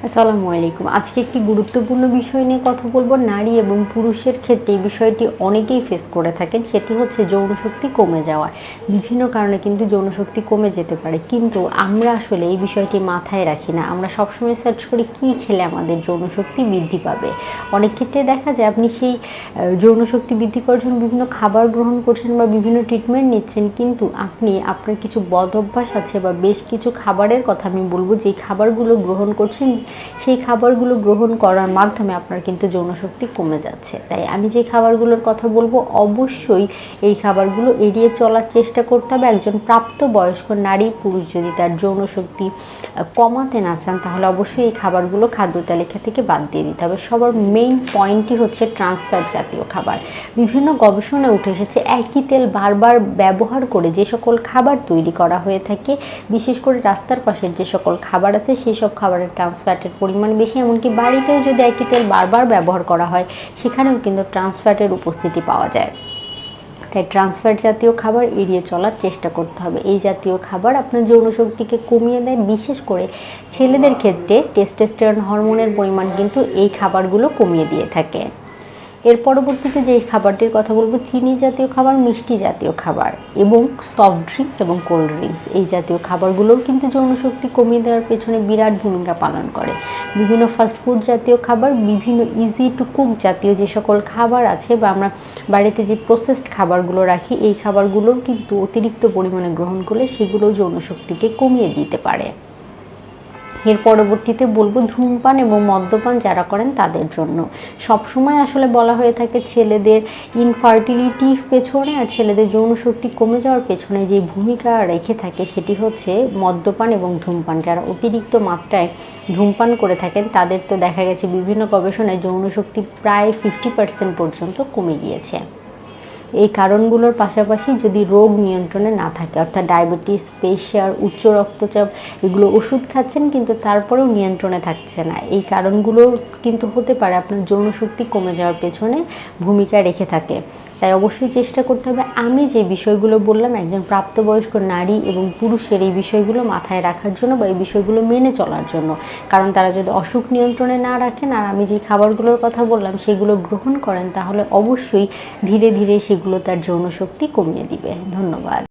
আসসালামু আলাইকুম। আজকে একটি গুরুত্বপূর্ণ বিষয় নিয়ে কথা বলবো। নারী এবং পুরুষের ক্ষেত্রে এই বিষয়টি অনেকেই ফেস করে থাকেন, সেটি হচ্ছে যৌনশক্তি কমে যাওয়া। বিভিন্ন কারণে কিন্তু যৌনশক্তি কমে যেতে পারে, কিন্তু আমরা আসলে এই বিষয়টি মাথায় রাখি না। আমরা সবসময় সার্চ করি কী খেলে আমাদের যৌনশক্তি বৃদ্ধি পাবে। অনেক ক্ষেত্রে দেখা যায় আপনি সেই যৌনশক্তি বৃদ্ধি করার জন্য বিভিন্ন খাবার গ্রহণ করছেন বা বিভিন্ন ট্রিটমেন্ট নিচ্ছেন, কিন্তু আপনি আপনার কিছু বদ অভ্যাস আছে বা বেশ কিছু খাবারের কথা আমি বলবো, যেই খাবারগুলো গ্রহণ করছেন সেই খাবারগুলো গ্রহণ করার মাধ্যমে আপনার কিন্তু যৌনশক্তি কমে যাচ্ছে। তাই আমি যে খাবারগুলোর কথা বলবো, অবশ্যই এই খাবারগুলো এড়িয়ে চলার চেষ্টা করতে হবে। একজন প্রাপ্তবয়স্ক নারী পুরুষ যদি তার যৌনশক্তি কমাতে না চান, তাহলে অবশ্যই এই খাবারগুলো খাদ্য তালিকা থেকে বাদ দিয়ে দিতে হবে। সবার মেইন পয়েন্টই হচ্ছে ট্রান্সফ্যাট জাতীয় খাবার। বিভিন্ন গবেষণায় উঠে এসেছে একই তেল বারবার ব্যবহার করে যে সকল খাবার তৈরি করা হয়ে থাকে, বিশেষ করে রাস্তার পাশের যে সকল খাবার আছে, সেই সব খাবারের ট্রান্সফ্যাটের পরিমাণ বেশি। এমনকি বাড়িতেও যদি একই তেল বারবার ব্যবহার করা হয়, সেখানেও কিন্তু ট্রান্সফ্যাটের উপস্থিতি পাওয়া যায়। তাই ট্রান্সফ্যাট জাতীয় খাবার এড়িয়ে চলার চেষ্টা করতে হবে। এই জাতীয় খাবার আপনার যৌনশক্তিকে কমিয়ে দেয়। বিশেষ করে ছেলেদের ক্ষেত্রে টেস্টোস্টেরন হরমোনের পরিমাণ কিন্তু এই খাবারগুলো কমিয়ে দিয়ে থাকে। এর পরবর্তীতে যে খাবারটির কথা বলবো, চিনি জাতীয় খাবার, মিষ্টি জাতীয় খাবার এবং সফট ড্রিঙ্কস এবং কোল্ড ড্রিঙ্কস, এই জাতীয় খাবারগুলোও কিন্তু যৌনশক্তি কমিয়ে দেওয়ার পেছনে বিরাট ভূমিকা পালন করে। বিভিন্ন ফাস্টফুড জাতীয় খাবার, বিভিন্ন ইজি টু কুক জাতীয় যে সকল খাবার আছে, বা আমরা বাড়িতে যে প্রসেসড খাবারগুলো রাখি, এই খাবারগুলোও কিন্তু অতিরিক্ত পরিমাণে গ্রহণ করলে সেগুলো যৌনশক্তিকে কমিয়ে দিতে পারে। এর পরবর্তীতে বলবো, ধূমপান এবং মদ্যপান যারা করেন তাদের জন্য। সবসময় আসলে বলা হয়ে থাকে ছেলেদের ইনফার্টিলিটির পেছনে আর ছেলেদের যৌনশক্তি কমে যাওয়ার পেছনে যে ভূমিকা রেখে থাকে, সেটি হচ্ছে মদ্যপান এবং ধূমপান। যারা অতিরিক্ত মাত্রায় ধূমপান করে থাকেন, তাদের তো দেখা গেছে বিভিন্ন গবেষণায় যৌনশক্তি প্রায় 50% পর্যন্ত কমে গিয়েছে। এই কারণগুলোর পাশাপাশি যদি রোগ নিয়ন্ত্রণে না থাকে, অর্থাৎ ডায়াবেটিস, প্রেশার, উচ্চ রক্তচাপ, এগুলো ওষুধ খাচ্ছেন কিন্তু তারপরেও নিয়ন্ত্রণে থাকছে না, এই কারণগুলো কিন্তু হতে পারে আপনার যৌনশক্তি কমে যাওয়ার পেছনে ভূমিকা রেখে থাকে। তাই অবশ্যই চেষ্টা করতে হবে আমি যে বিষয়গুলো বললাম, একজন প্রাপ্তবয়স্ক নারী এবং পুরুষের এই বিষয়গুলো মাথায় রাখার জন্য বা এই বিষয়গুলো মেনে চলার জন্য। কারণ তারা যদি অসুখ নিয়ন্ত্রণে না রাখেন আর আমি যে খাবারগুলোর কথা বললাম সেগুলো গ্রহণ করেন, তাহলে অবশ্যই ধীরে ধীরে সেগুলো তার যৌনশক্তি কমিয়ে দিবে। ধন্যবাদ।